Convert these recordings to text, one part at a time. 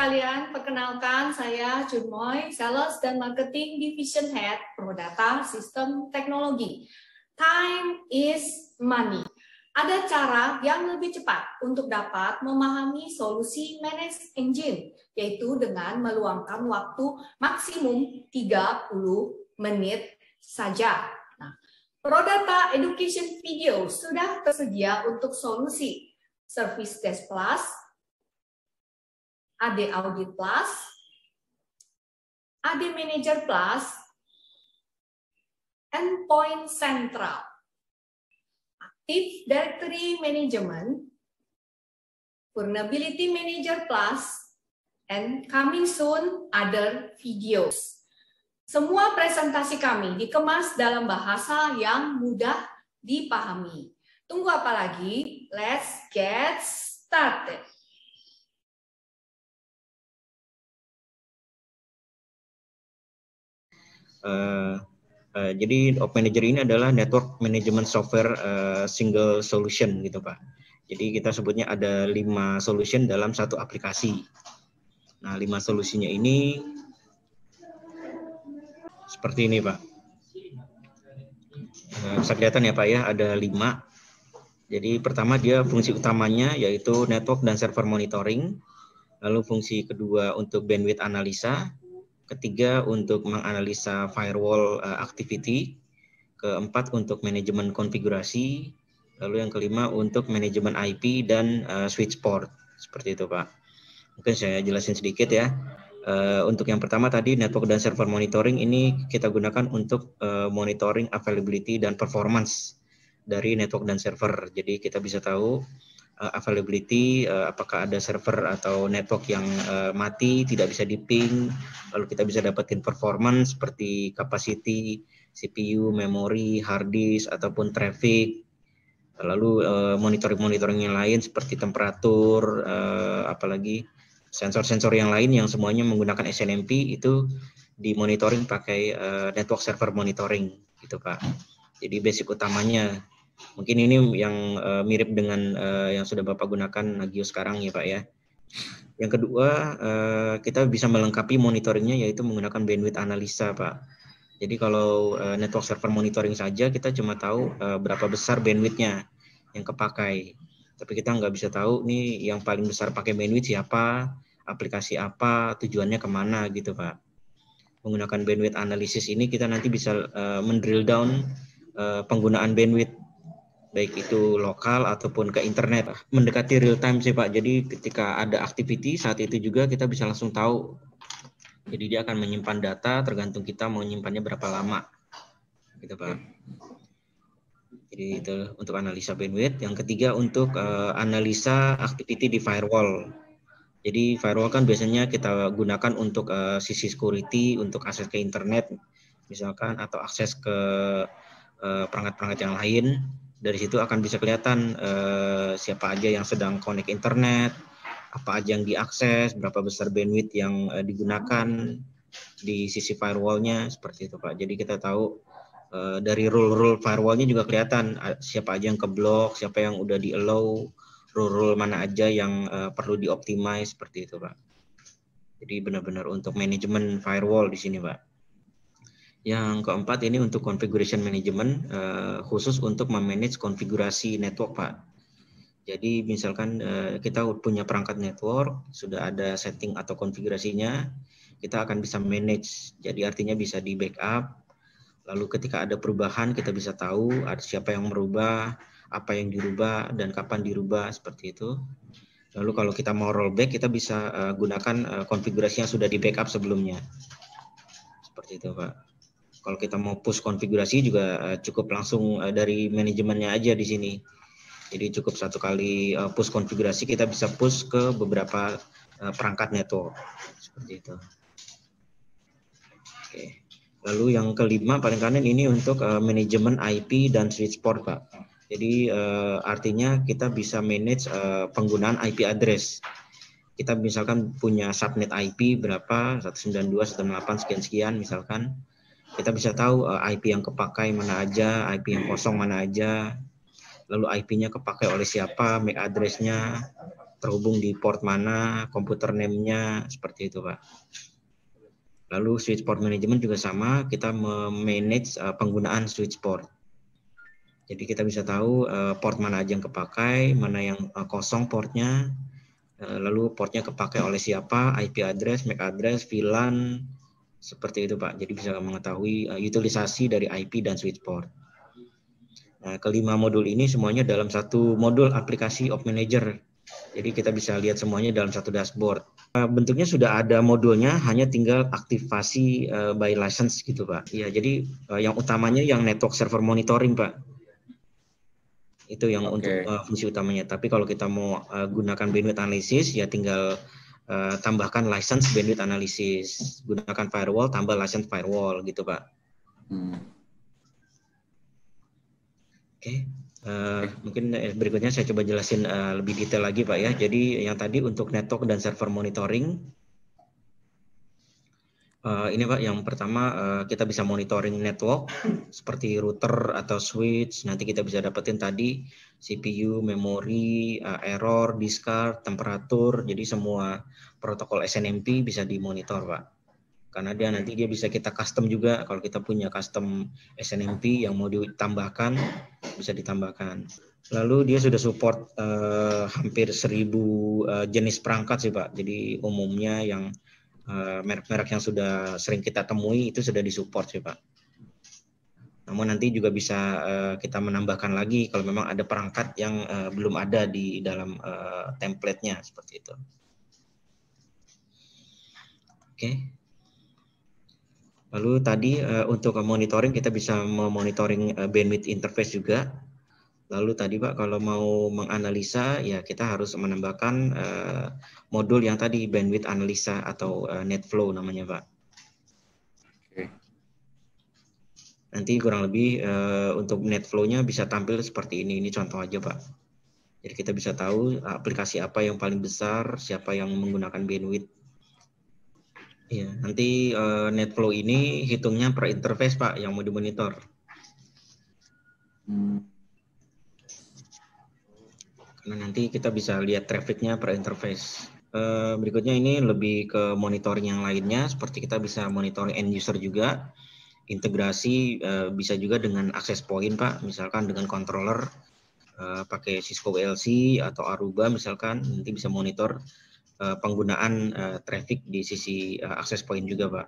sekalian, perkenalkan saya Junmoy, Sales dan Marketing Division Head Prodata Sistem Teknologi. Time is money. Ada cara yang lebih cepat untuk dapat memahami solusi Managed Engine, yaitu dengan meluangkan waktu maksimum 30 menit saja. Nah, Prodata Education Video sudah tersedia untuk solusi Service Desk Plus, AD Audit Plus, AD Manager Plus, Endpoint Central, Active Directory Management, Vulnerability Manager Plus, and coming soon other videos. Semua presentasi kami dikemas dalam bahasa yang mudah dipahami. Tunggu apa lagi? Let's get started. Jadi Op Manager ini adalah network management software single solution gitu Pak. Jadi kita sebutnya ada 5 solution dalam satu aplikasi. Nah 5 solusinya ini seperti ini Pak. Bisa kelihatan ya Pak ya, ada 5. Jadi pertama dia fungsi utamanya yaitu network dan server monitoring. Lalu fungsi kedua untuk bandwidth analisa. Ketiga untuk menganalisa firewall activity, keempat untuk manajemen konfigurasi, lalu yang kelima untuk manajemen IP dan switch port, seperti itu Pak. Mungkin saya jelasin sedikit ya. Untuk yang pertama tadi network dan server monitoring ini kita gunakan untuk monitoring availability dan performance dari network dan server. Jadi kita bisa tahu availability, apakah ada server atau network yang mati, tidak bisa di-ping, lalu kita bisa dapetin performance seperti capacity, CPU, memori, hard disk, ataupun traffic, lalu monitoring-monitoring yang lain seperti temperatur, apalagi sensor-sensor yang lain yang semuanya menggunakan SNMP itu dimonitoring pakai network server monitoring, gitu Pak. Jadi basic utamanya. Mungkin ini yang mirip dengan yang sudah Bapak gunakan Nagio sekarang ya Pak ya. Yang kedua, kita bisa melengkapi monitoringnya yaitu menggunakan bandwidth analisa Pak. Jadi kalau network server monitoring saja kita cuma tahu berapa besar bandwidthnya yang kepakai. Tapi kita nggak bisa tahu nih yang paling besar pakai bandwidth siapa, aplikasi apa, tujuannya kemana gitu Pak. Menggunakan bandwidth analysis ini kita nanti bisa mendrill down penggunaan bandwidth baik itu lokal ataupun ke internet, mendekati real time sih Pak. Jadi ketika ada activity saat itu juga kita bisa langsung tahu. Jadi dia akan menyimpan data tergantung kita mau menyimpannya berapa lama, gitu Pak. Jadi itu untuk analisa bandwidth. Yang ketiga untuk analisa activity di firewall. Jadi firewall kan biasanya kita gunakan untuk sisi security, untuk akses ke internet misalkan atau akses ke perangkat-perangkat yang lain. Dari situ akan bisa kelihatan siapa aja yang sedang connect internet, apa aja yang diakses, berapa besar bandwidth yang digunakan di sisi firewall-nya, seperti itu Pak. Jadi kita tahu dari rule-rule firewall-nya juga kelihatan siapa aja yang keblok, siapa yang udah di-allow, rule-rule mana aja yang perlu di-optimize, seperti itu Pak. Jadi benar-benar untuk manajemen firewall di sini Pak. Yang keempat ini untuk configuration management, khusus untuk memanage konfigurasi network Pak. Jadi misalkan kita punya perangkat network, sudah ada setting atau konfigurasinya, kita akan bisa manage. Jadi artinya bisa di backup, lalu ketika ada perubahan kita bisa tahu ada siapa yang merubah, apa yang dirubah, dan kapan dirubah, seperti itu. Lalu kalau kita mau rollback, kita bisa gunakan konfigurasi yang sudah di backup sebelumnya. Seperti itu Pak. Kalau kita mau push konfigurasi juga cukup langsung dari manajemennya aja di sini. Jadi cukup satu kali push konfigurasi kita bisa push ke beberapa perangkat network. Seperti itu. Oke. Lalu yang kelima paling kanan ini untuk manajemen IP dan switch port Pak. Jadi artinya kita bisa manage penggunaan IP address. Kita misalkan punya subnet IP berapa 192.168 sekian misalkan. Kita bisa tahu IP yang kepakai mana aja, IP yang kosong mana aja, lalu IP-nya kepakai oleh siapa, MAC address-nya, terhubung di port mana, komputer name-nya, seperti itu Pak. Lalu switch port management juga sama, kita memanage penggunaan switch port. Jadi kita bisa tahu port mana aja yang kepakai, mana yang kosong portnya, lalu portnya kepakai oleh siapa, IP address, MAC address, VLAN, seperti itu Pak. Jadi bisa mengetahui utilisasi dari IP dan switch port. Nah, kelima modul ini semuanya dalam satu modul aplikasi Op Manager. Jadi kita bisa lihat semuanya dalam satu dashboard. Bentuknya sudah ada modulnya, hanya tinggal aktivasi by license gitu Pak. Ya, jadi yang utamanya yang network server monitoring Pak. Itu yang untuk fungsi utamanya. Tapi kalau kita mau gunakan bandwidth analysis, ya tinggal tambahkan license bandwidth analysis. Gunakan firewall, tambah license firewall gitu Pak. Oke. Mungkin berikutnya saya coba jelasin lebih detail lagi Pak ya. Jadi yang tadi untuk network dan server monitoring, ini Pak, yang pertama kita bisa monitoring network seperti router atau switch. Nanti kita bisa dapetin tadi CPU, memori, error, discard, temperatur. Jadi semua protokol SNMP bisa dimonitor Pak. Karena nanti dia bisa kita custom juga. Kalau kita punya custom SNMP yang mau ditambahkan, bisa ditambahkan. Lalu dia sudah support hampir 1000 jenis perangkat sih Pak. Jadi umumnya yang merek-merek yang sudah sering kita temui itu sudah disupport sih Pak. Namun nanti juga bisa kita menambahkan lagi kalau memang ada perangkat yang belum ada di dalam template-nya seperti itu. Oke. Lalu tadi untuk monitoring kita bisa memonitoring bandwidth interface juga. Lalu tadi Pak, kalau mau menganalisa ya kita harus menambahkan modul yang tadi bandwidth analisa atau NetFlow namanya Pak. Nanti kurang lebih untuk NetFlow-nya bisa tampil seperti ini. Ini contoh aja Pak. Jadi kita bisa tahu aplikasi apa yang paling besar, siapa yang menggunakan bandwidth. Ya, nanti NetFlow ini hitungnya per interface Pak yang mau dimonitor. Karena nanti kita bisa lihat trafficnya per interface. Berikutnya ini lebih ke monitoring yang lainnya, seperti kita bisa monitoring end user juga. Integrasi bisa juga dengan access point Pak, misalkan dengan controller pakai Cisco WLC atau Aruba misalkan, nanti bisa monitor penggunaan traffic di sisi access point juga Pak.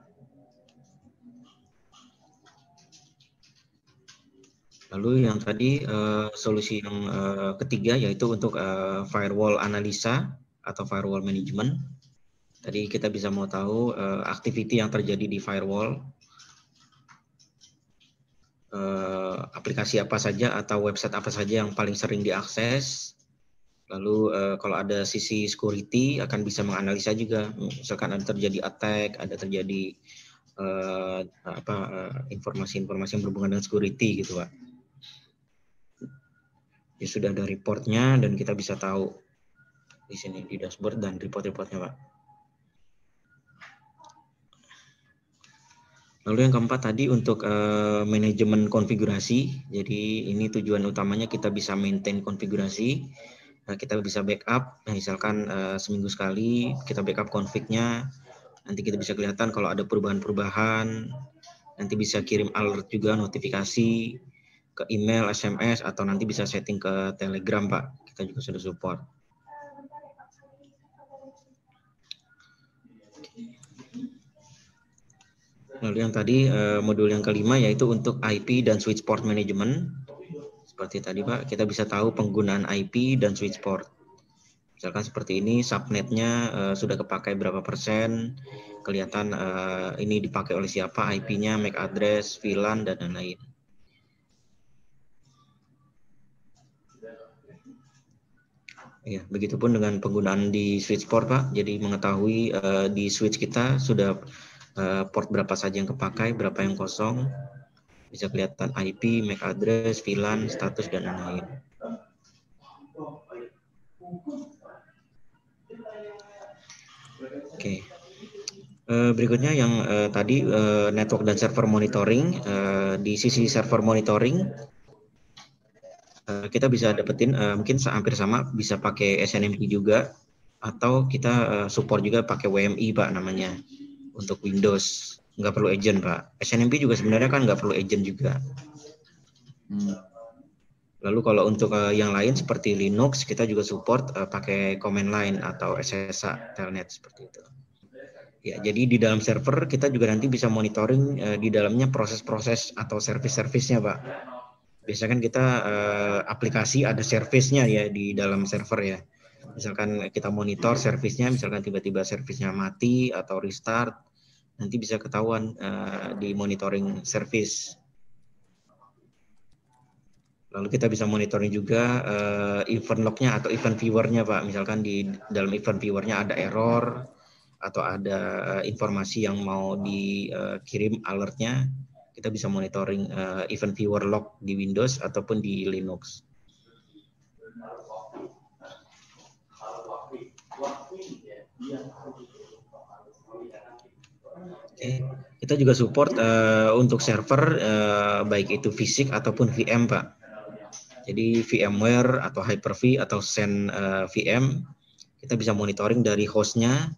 Lalu yang tadi solusi yang ketiga yaitu untuk firewall analisa atau firewall management. Tadi kita bisa mau tahu activity yang terjadi di firewall, aplikasi apa saja atau website apa saja yang paling sering diakses. Lalu kalau ada sisi security akan bisa menganalisa juga, misalkan ada terjadi attack, ada terjadi informasi-informasi yang berhubungan dengan security gitu Pak. Ya sudah ada reportnya dan kita bisa tahu di sini di dashboard dan report-reportnya Pak. Lalu yang keempat tadi untuk manajemen konfigurasi. Jadi ini tujuan utamanya kita bisa maintain konfigurasi. Kita bisa backup, misalkan seminggu sekali kita backup config-nya. Nanti kita bisa kelihatan kalau ada perubahan-perubahan. Nanti bisa kirim alert juga, notifikasi ke email, SMS, atau nanti bisa setting ke Telegram Pak. Kita juga sudah support. Lalu yang tadi modul yang kelima yaitu untuk IP dan switch port management. Seperti tadi Pak, kita bisa tahu penggunaan IP dan switch port. Misalkan seperti ini, subnetnya sudah kepakai berapa persen, kelihatan ini dipakai oleh siapa, IP-nya, MAC address, VLAN, dan lain-lain. Ya, begitupun dengan penggunaan di switch port Pak. Jadi mengetahui di switch kita sudah port berapa saja yang kepakai, berapa yang kosong. Bisa kelihatan IP, MAC address, VLAN, status, dan lain-lain. Oke. Berikutnya yang tadi network dan server monitoring. Di sisi server monitoring, kita bisa dapetin mungkin hampir sama, bisa pakai SNMP juga, atau kita support juga pakai WMI Pak namanya untuk Windows, nggak perlu agent Pak. SNMP juga sebenarnya kan nggak perlu agent juga. Lalu kalau untuk yang lain seperti Linux, kita juga support pakai command line atau SSH telnet seperti itu. Ya, jadi di dalam server kita juga nanti bisa monitoring di dalamnya proses-proses atau service-service-nya Pak. Biasanya kan kita aplikasi ada service-nya ya di dalam server ya. Misalkan kita monitor service-nya, misalkan tiba-tiba service-nya mati atau restart, nanti bisa ketahuan di monitoring service. Lalu kita bisa monitoring juga event log-nya atau event viewer-nya Pak. Misalkan di dalam event viewer-nya ada error atau ada informasi yang mau dikirim alertnya, kita bisa monitoring event viewer log di Windows ataupun di Linux. Oke, kita juga support untuk server baik itu fisik ataupun VM Pak. Jadi VMware atau Hyper-V atau Xen VM, kita bisa monitoring dari hostnya.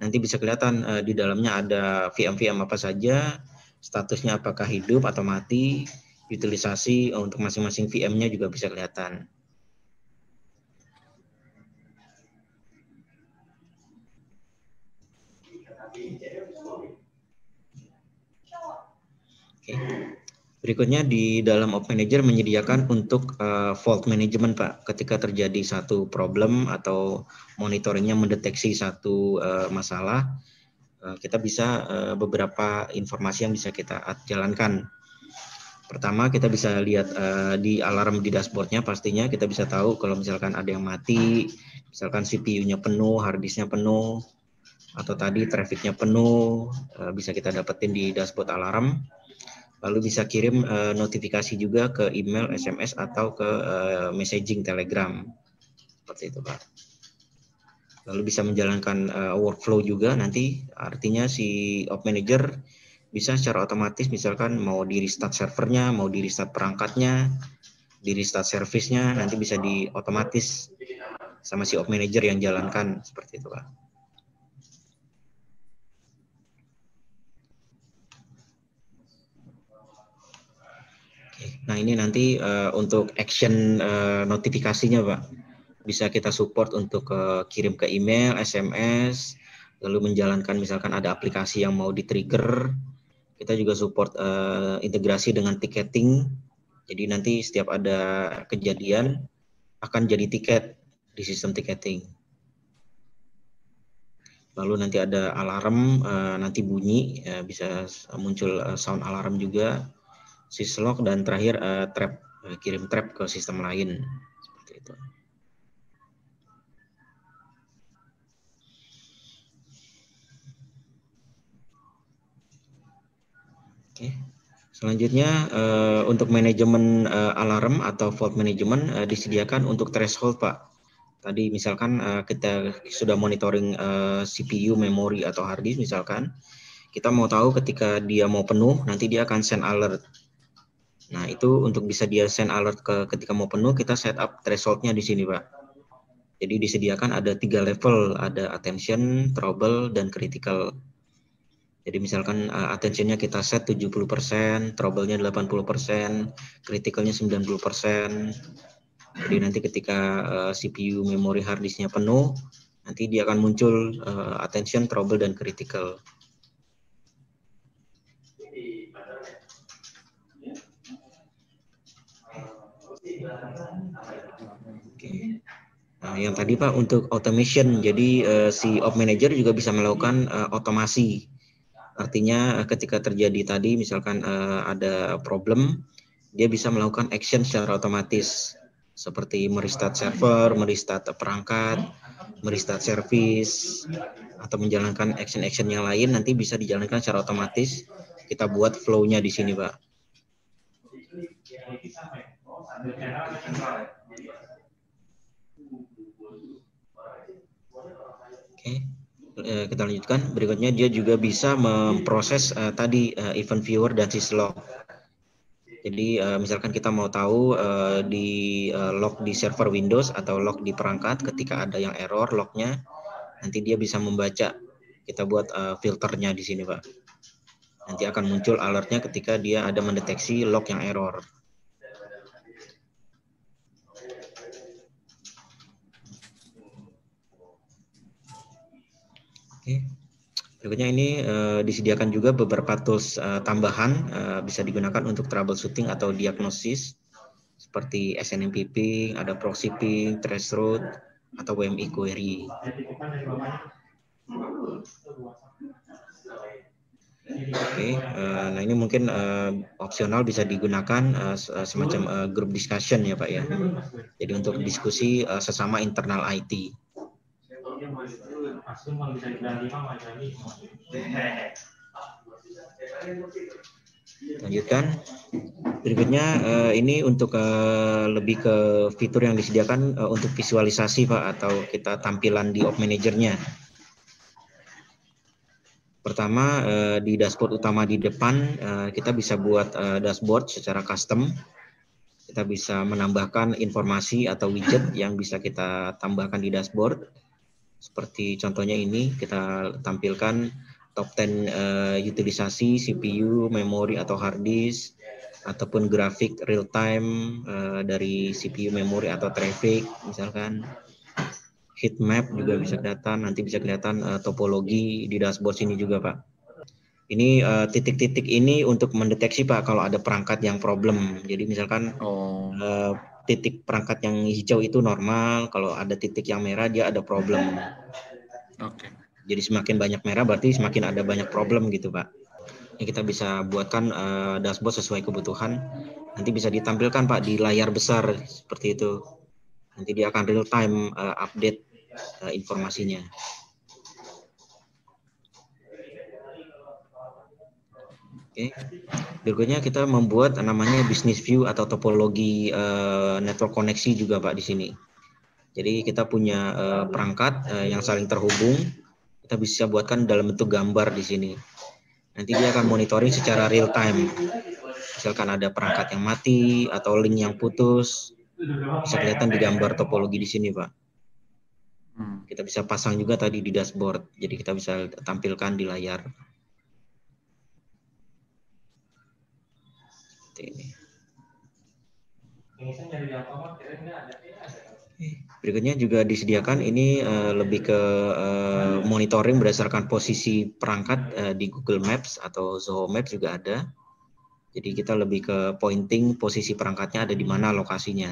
Nanti bisa kelihatan di dalamnya ada VM-VM apa saja, statusnya apakah hidup atau mati, utilisasi untuk masing-masing VM-nya juga bisa kelihatan. Oke. Berikutnya di dalam Op Manager menyediakan untuk fault management Pak. Ketika terjadi satu problem atau monitoringnya mendeteksi satu masalah, kita bisa beberapa informasi yang bisa kita jalankan. Pertama, kita bisa lihat di alarm di dashboardnya, pastinya kita bisa tahu kalau misalkan ada yang mati, misalkan CPU-nya penuh, hard disk-nya penuh, atau tadi traffic-nya penuh, bisa kita dapetin di dashboard alarm. Lalu bisa kirim notifikasi juga ke email, SMS, atau ke messaging Telegram. Seperti itu Pak. Lalu bisa menjalankan workflow juga nanti, artinya si Op Manager bisa secara otomatis misalkan mau di restart servernya, mau di restart perangkatnya, di restart service-nya, nanti bisa di otomatis sama si Op Manager yang jalankan, seperti itu Pak. Nah ini nanti untuk action notifikasinya Pak, bisa kita support untuk kirim ke email, SMS, lalu menjalankan misalkan ada aplikasi yang mau di-trigger, kita juga support integrasi dengan ticketing, jadi nanti setiap ada kejadian akan jadi tiket di sistem ticketing. Lalu nanti ada alarm, nanti bunyi, bisa muncul sound alarm juga, syslog, dan terakhir trap, kirim trap ke sistem lain seperti itu. Oke. Selanjutnya untuk manajemen alarm atau fault management disediakan untuk threshold Pak. Tadi misalkan kita sudah monitoring CPU, memori atau hard disk misalkan, kita mau tahu ketika dia mau penuh, nanti dia akan send alert. Nah, itu untuk bisa dia send alert ketika mau penuh, kita set up threshold-nya di sini, Pak. Jadi disediakan ada 3 level, ada attention, trouble, dan critical. Jadi misalkan attention-nya kita set 70%, trouble-nya 80%, critical-nya 90%. Jadi nanti ketika CPU, memori, hard disk-nya penuh, nanti dia akan muncul attention, trouble, dan critical. Oke. Nah, yang tadi Pak untuk automation, jadi si Op Manager juga bisa melakukan otomasi. Artinya ketika terjadi tadi misalkan ada problem, dia bisa melakukan action secara otomatis seperti merestart server, merestart perangkat, merestart service, atau menjalankan action-action yang lain nanti bisa dijalankan secara otomatis. Kita buat flow-nya di sini, Pak. Oke, kita lanjutkan. Berikutnya dia juga bisa memproses tadi event viewer dan syslog. Jadi misalkan kita mau tahu di log di server Windows atau log di perangkat ketika ada yang error lognya, nanti dia bisa membaca. Kita buat filternya di sini, Pak. Nanti akan muncul alertnya ketika dia ada mendeteksi log yang error. Oke. Berikutnya ini disediakan juga beberapa tools tambahan bisa digunakan untuk troubleshooting atau diagnosis seperti SNMP ping, ada proxy ping, traceroute, atau WMI query. Oke, nah ini mungkin opsional bisa digunakan semacam group discussion ya Pak ya. Jadi untuk diskusi sesama internal IT. Lanjutkan. Berikutnya ini untuk lebih ke fitur yang disediakan untuk visualisasi Pak, atau kita tampilan di Op Manager-nya. Pertama di dashboard utama di depan kita bisa buat dashboard secara custom. Kita bisa menambahkan informasi atau widget yang bisa kita tambahkan di dashboard. Seperti contohnya ini, kita tampilkan top 10 utilisasi CPU, memori atau hard disk, ataupun grafik real time dari CPU, memori atau traffic, misalkan heat map juga bisa kelihatan, nanti bisa kelihatan topologi di dashboard sini juga Pak. Ini titik-titik ini untuk mendeteksi Pak kalau ada perangkat yang problem. Jadi misalkan titik perangkat yang hijau itu normal, kalau ada titik yang merah dia ada problem. Oke. Jadi semakin banyak merah berarti semakin ada banyak problem gitu Pak. Ini kita bisa buatkan dashboard sesuai kebutuhan. Nanti bisa ditampilkan Pak di layar besar seperti itu. Nanti dia akan real time update informasinya. Oke. Berikutnya kita membuat namanya business view atau topologi network koneksi juga Pak di sini. Jadi kita punya perangkat yang saling terhubung, kita bisa buatkan dalam bentuk gambar di sini. Nanti dia akan monitoring secara real time. Misalkan ada perangkat yang mati atau link yang putus, bisa kelihatan di gambar topologi di sini Pak. Kita bisa pasang juga tadi di dashboard, jadi kita bisa tampilkan di layar. Ini. Berikutnya juga disediakan ini lebih ke monitoring berdasarkan posisi perangkat di Google Maps atau Zoho Maps juga ada. Jadi kita lebih ke pointing posisi perangkatnya ada di mana lokasinya.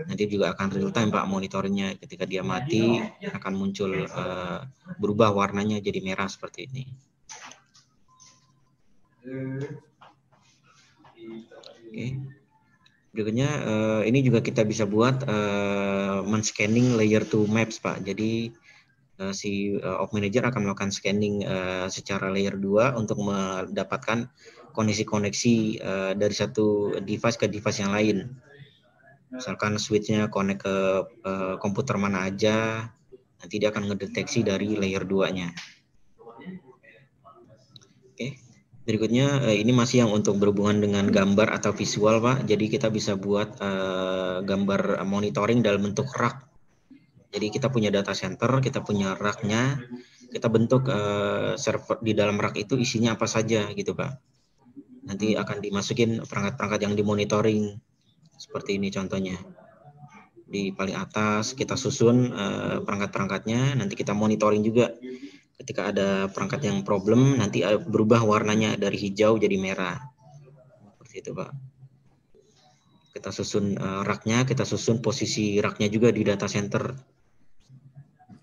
Nanti juga akan real time Pak monitoringnya, ketika dia mati akan muncul berubah warnanya jadi merah seperti ini. Oke. Berikutnya ini juga kita bisa buat men-scanning layer 2 maps Pak. Jadi si Op Manager akan melakukan scanning secara layer 2 untuk mendapatkan koneksi-koneksi dari satu device ke device yang lain. Misalkan switch-nya connect ke komputer mana aja, nanti dia akan ngedeteksi dari layer 2-nya. Oke. Berikutnya ini masih yang untuk berhubungan dengan gambar atau visual Pak. Jadi kita bisa buat gambar monitoring dalam bentuk rak. Jadi kita punya data center, kita punya rak-nya, kita bentuk server di dalam rak itu isinya apa saja gitu Pak. Nanti akan dimasukin perangkat-perangkat yang dimonitoring. Seperti ini contohnya. Di paling atas kita susun perangkat-perangkatnya, nanti kita monitoring juga. Ketika ada perangkat yang problem, nanti berubah warnanya dari hijau jadi merah. Seperti itu Pak. Kita susun rak-nya, kita susun posisi rak-nya juga di data center.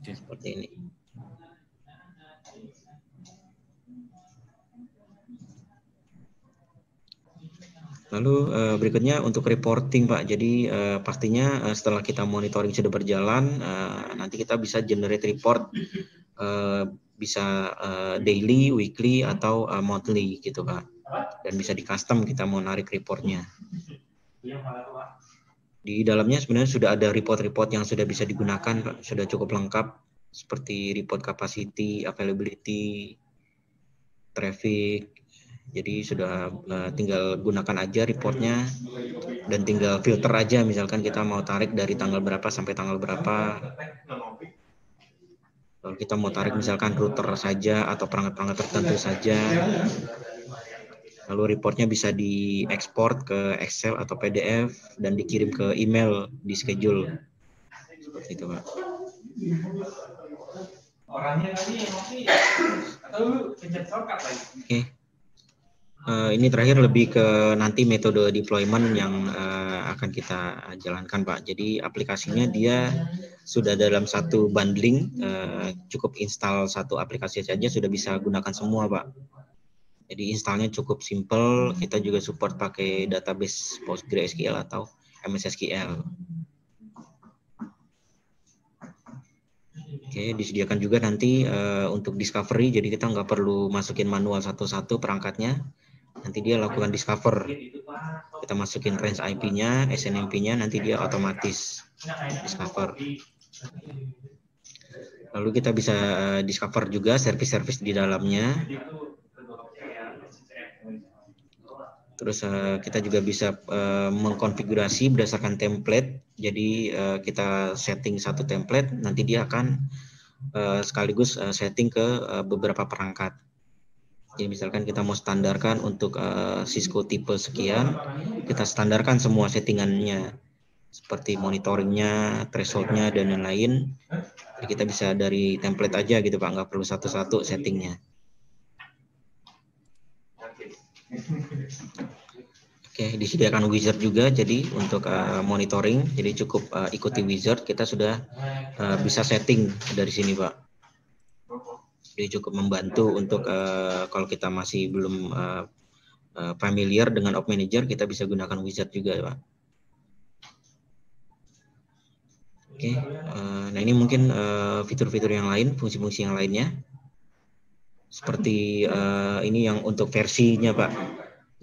Seperti ini. Lalu berikutnya untuk reporting Pak. Jadi pastinya setelah kita monitoring sudah berjalan, nanti kita bisa generate report. Bisa daily, weekly, atau monthly gitu Pak. Dan bisa di custom kita mau narik reportnya. Di dalamnya sebenarnya sudah ada report-report yang sudah bisa digunakan Pak. Sudah cukup lengkap seperti report capacity, availability, traffic, Jadi sudah tinggal gunakan aja reportnya dan tinggal filter aja, misalkan kita mau tarik dari tanggal berapa sampai tanggal berapa. Kalau kita mau tarik misalkan router saja atau perangkat-perangkat tertentu saja, lalu reportnya bisa diekspor ke Excel atau PDF dan dikirim ke email di schedule. Seperti itu, Pak. Oke. Ini terakhir lebih ke nanti metode deployment yang akan kita jalankan, Pak. Jadi aplikasinya dia sudah dalam satu bundling, cukup install satu aplikasi saja sudah bisa gunakan semua, Pak. Jadi installnya cukup simple, kita juga support pakai database PostgreSQL atau MS SQL. Oke, disediakan juga nanti untuk discovery, jadi kita nggak perlu masukin manual satu-satu perangkatnya. Nanti dia lakukan discover. Kita masukin range IP-nya, SNMP-nya, nanti dia otomatis discover. Lalu kita bisa discover juga service-service di dalamnya. Terus kita juga bisa mengkonfigurasi berdasarkan template. Jadi kita setting satu template, nanti dia akan sekaligus setting ke beberapa perangkat. Jadi misalkan kita mau standarkan untuk Cisco tipe sekian, kita standarkan semua settingannya, seperti monitoringnya, thresholdnya, dan lain-lain. Jadi kita bisa dari template aja gitu Pak, nggak perlu satu-satu settingnya. Oke, disediakan wizard juga, jadi untuk monitoring, jadi cukup ikuti wizard, kita sudah bisa setting dari sini Pak. Jadi cukup membantu untuk kalau kita masih belum familiar dengan Op Manager, kita bisa gunakan wizard juga, Pak. Oke, nah ini mungkin fitur-fitur yang lain, fungsi-fungsi yang lainnya. Seperti ini yang untuk versinya, Pak.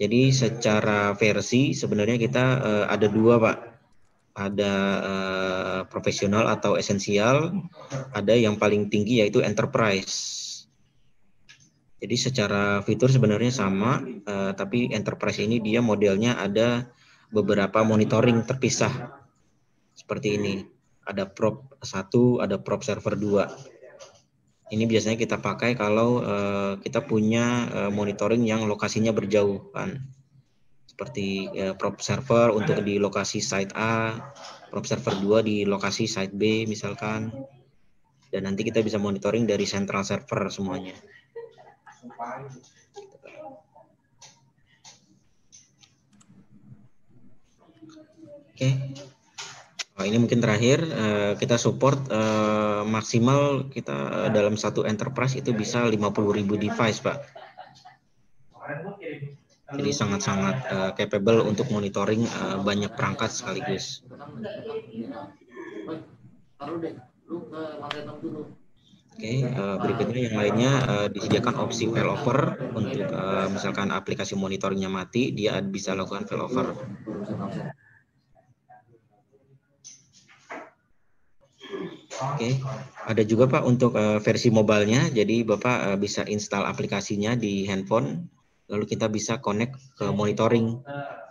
Jadi secara versi sebenarnya kita ada dua, Pak. Ada profesional atau esensial, ada yang paling tinggi yaitu enterprise. Jadi secara fitur sebenarnya sama, tapi enterprise ini dia modelnya ada beberapa monitoring terpisah. Seperti ini, ada prop 1, ada prop server 2. Ini biasanya kita pakai kalau kita punya monitoring yang lokasinya berjauhan. Seperti prop server untuk di lokasi site A, prop server 2 di lokasi site B misalkan. Dan nanti kita bisa monitoring dari central server semuanya. Oke. Oh, ini mungkin terakhir kita support maksimal kita dalam satu enterprise itu bisa 50.000 device, Pak. Jadi sangat-sangat capable untuk monitoring banyak perangkat sekaligus. Oke, berikutnya yang lainnya disediakan opsi failover untuk misalkan aplikasi monitoringnya mati, dia bisa lakukan failover. Oke, ada juga Pak untuk versi mobile-nya, jadi Bapak bisa install aplikasinya di handphone, lalu kita bisa connect ke monitoring,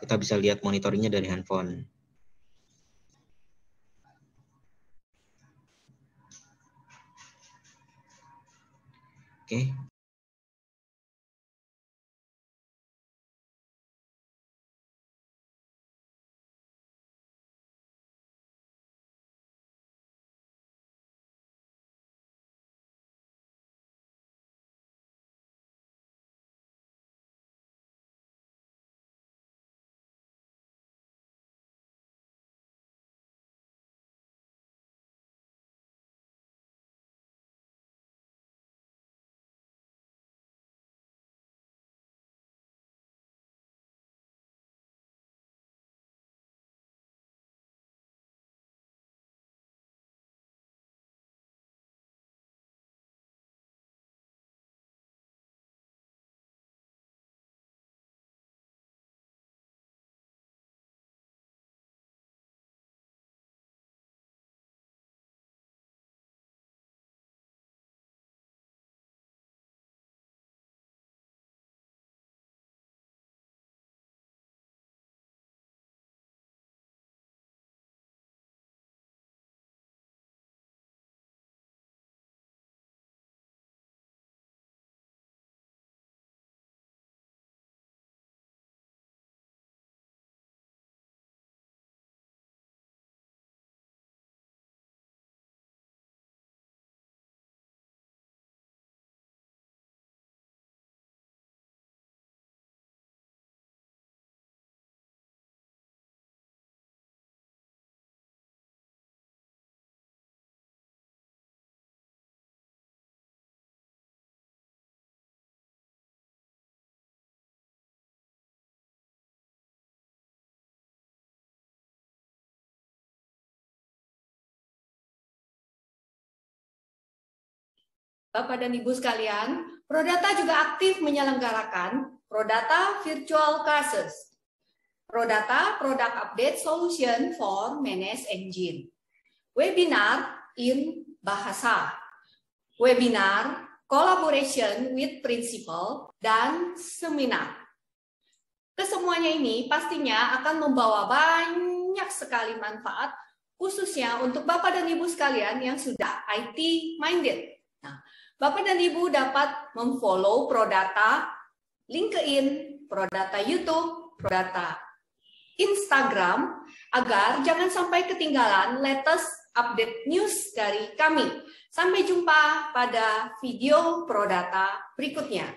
kita bisa lihat monitoringnya dari handphone. Oke. Bapak dan Ibu sekalian, Prodata juga aktif menyelenggarakan Prodata Virtual Classes, Prodata Product Update Solution for Managed Engine, webinar in bahasa, webinar collaboration with principal, dan seminar. Kesemuanya ini pastinya akan membawa banyak sekali manfaat, khususnya untuk Bapak dan Ibu sekalian yang sudah IT minded. Nah, Bapak dan Ibu dapat memfollow Prodata, LinkedIn, Prodata YouTube, Prodata Instagram, agar jangan sampai ketinggalan latest update news dari kami. Sampai jumpa pada video Prodata berikutnya.